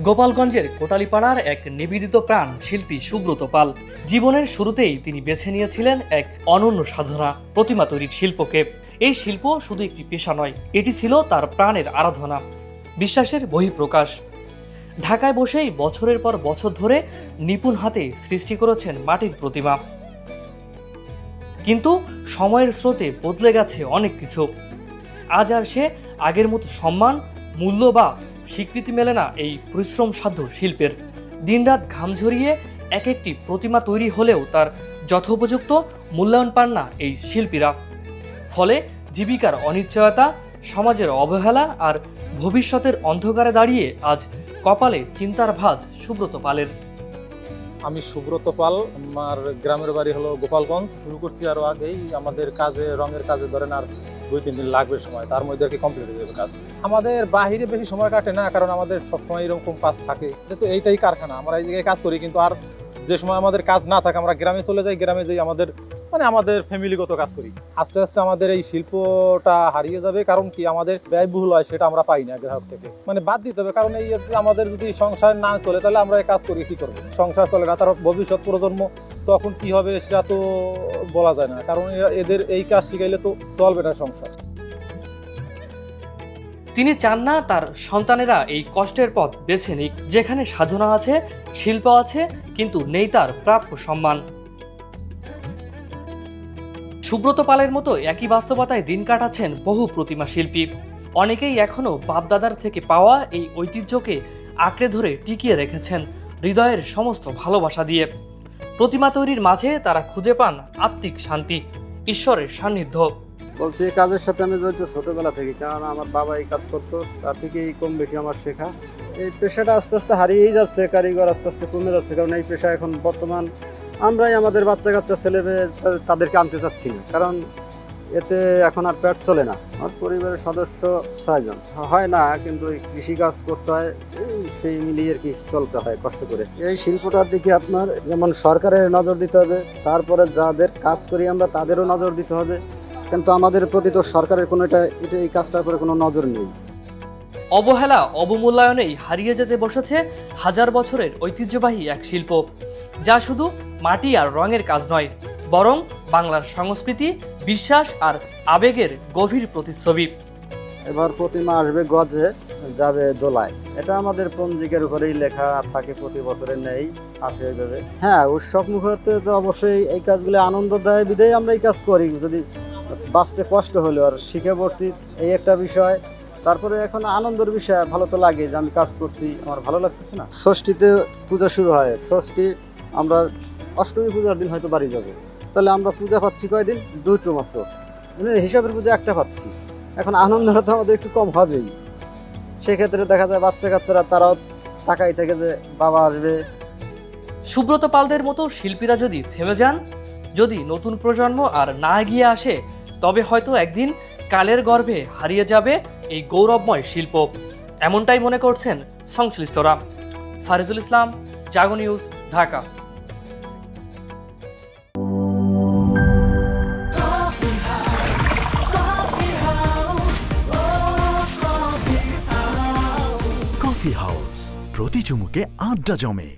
গোপালগঞ্জের কোটালীপাড়ার এক নিবেদিত প্রাণ শিল্পী সুব্রত পাল। জীবনের শুরুতেই তিনি বেছে নিয়েছিলেন এক অনন্য সাধনা, প্রতিমা তৈরির শিল্পকে। এই শিল্প শুধু একটি পেশা নয়, এটি ছিল তার প্রাণের আরাধনা, বিশ্বাসের বহিঃপ্রকাশ। ঢাকায় বসেই বছরের পর বছর ধরে নিপুণ হাতে সৃষ্টি করেছেন মাটির প্রতিমা। কিন্তু সময়ের স্রোতে বদলে গেছে অনেক কিছু। আজ আর সে আগের মতো সম্মান, মূল্য বা স্বীকৃতি মেলে না এই পরিশ্রমসাধ্য শিল্পের। দিনরাত ঘাম ঝরিয়ে এক একটি প্রতিমা তৈরি হলেও তার যথোপযুক্ত মূল্যায়ন পান না এই শিল্পীরা। ফলে জীবিকার অনিশ্চয়তা, সমাজের অবহেলা আর ভবিষ্যতের অন্ধকারে দাঁড়িয়ে আজ কপালে চিন্তার ভাঁজ সুব্রত পালের। আমি সুব্রত পাল, আমার গ্রামের বাড়ি হলো গোপালগঞ্জ। শুরু করছি আরো আগেই, আমাদের কাজে রঙের কাজে ধরেন আর 2-3 দিন লাগবে সময়, তার মধ্যে আর কি কমপ্লিট হয়ে যাবে কাজ। আমাদের বাহিরে বেশি সময় কাটে না, কারণ আমাদের সবসময় এরকম কাজ থাকে। তো এইটাই কারখানা, আমরা এই জায়গায় কাজ করি। কিন্তু আর যে সময় আমাদের কাজ না থাকে আমরা গ্রামে চলে যাই, গ্রামে যাই আমাদের ফ্যামিলিগত কাজ করি। আস্তে আস্তে আমাদের এই শিল্পটা হারিয়ে যাবে, কারণ কি আমাদের ব্যয়বহুল হয় সেটা আমরা পাই না গ্রাহক থেকে, বাদ দিতে হবে। কারণ এই আমাদের যদি সংসার না চলে তাহলে আমরা এই কাজ করি কি করবো? সংসার চলে না, তার ভবিষ্যৎ প্রজন্ম তখন কি হবে সেটা তো বলা যায় না, কারণ এদের এই কাজ শিখাইলে তো চলবে না সংসার। তিনি চান না তার সন্তানেরা এই কষ্টের পথ বেছে নিক, যেখানে সাধনা আছে, শিল্প আছে, কিন্তু নেই তার প্রাপ্য সম্মান। সুব্রত পালের মতো একই বাস্তবতায় দিন কাটাচ্ছেন বহু প্রতিমা শিল্পী। অনেকেই এখনও বাপদাদার থেকে পাওয়া এই ঐতিহ্যকে আঁকড়ে ধরে টিকিয়ে রেখেছেন হৃদয়ের সমস্ত ভালোবাসা দিয়ে। প্রতিমা তৈরির মাঝে তারা খুঁজে পান আত্মিক শান্তি, ঈশ্বরের সান্নিধ্য। বলছি, এই কাজের সাথে আমি জড়িত ছোটবেলা থেকে, কারণ আমার বাবা এই কাজ করতো, তার থেকেই কম বেশি আমার শেখা। এই পেশাটা আস্তে আস্তে হারিয়েই যাচ্ছে, কারিগর আস্তে আস্তে কমে যাচ্ছে, কারণ এই পেশা এখন বর্তমান আমরাই আমাদের বাচ্চা কাচ্চা ছেলে মেয়ে তাদেরকে আনতে চাচ্ছি না, কারণ এতে এখন আর পেট চলে না। আমার পরিবারের সদস্য 6 জন, হয় না, কিন্তু এই কৃষিকাজ করতে হয়, সেই মিলিয়ে আর কি চলতে হয় কষ্ট করে। এই শিল্পটার দিকে আপনার যেমন সরকারের নজর দিতে হবে, তারপরে যাদের কাজ করি আমরা তাদেরও নজর দিতে হবে, কিন্তু আমাদের প্রতি তো সরকারের কোনো এই কাজটার উপরে কোনো নজর নেই। অবহেলা, অবমূল্যায়নেই হারিয়ে যেতে বসেছে হাজার বছরের ঐতিহ্যবাহী এক শিল্প, যা শুধু মাটি আর রঙের কাজ নয়, বরং বাংলার সংস্কৃতি, বিশ্বাস আর আবেগের গভীর প্রতিচ্ছবি। এবার প্রতিমা আসবে গজে, যাবে দোলায়, এটা আমাদের পঞ্জিকার উপরেই লেখা থাকে, প্রতি বছরে নেই আসে এইভাবে। হ্যাঁ, উৎসব মুখতে তো অবশ্যই এই কাজগুলো আনন্দ দেয়, বিধায় আমরা এই কাজ করি। যদি বাঁচতে কষ্ট হলো আর শিখে পড়ছি, এই একটা বিষয়। তারপরে এখন আনন্দের বিষয়, ভালো তো লাগে যে আমি কাজ করছি, আমার ভালো লাগতেছে না। ষষ্ঠীতে পূজা শুরু হয়, ষষ্ঠী আমরা অষ্টমী পূজার দিন হয়তো বাড়ি যাবো, তাহলে আমরা পূজা পাচ্ছি কয়দিন? 2টো মাত্র, হিসাবের পূজা একটা পাচ্ছি। এখন আনন্দটা তো আমাদের একটু কম হবেই। সেক্ষেত্রে দেখা যায় বাচ্চা কাচ্চারা তারাও তাকাই থাকে যে বাবা আসবে। সুব্রত পালদের মতো শিল্পীরা যদি থেমে যান, যদি নতুন প্রজন্ম আর না এগিয়ে আসে, তবে হয়তো একদিন কালের গর্ভে হারিয়ে যাবে এই গৌরবময় শিল্প। এমনটাই মনে করছেন সংশ্লিষ্টরা। ফারিজুল ইসলাম, জাগো নিউজ, ঢাকা। কফি হাউস, প্রতি চুমুকে আড্ডা জমে।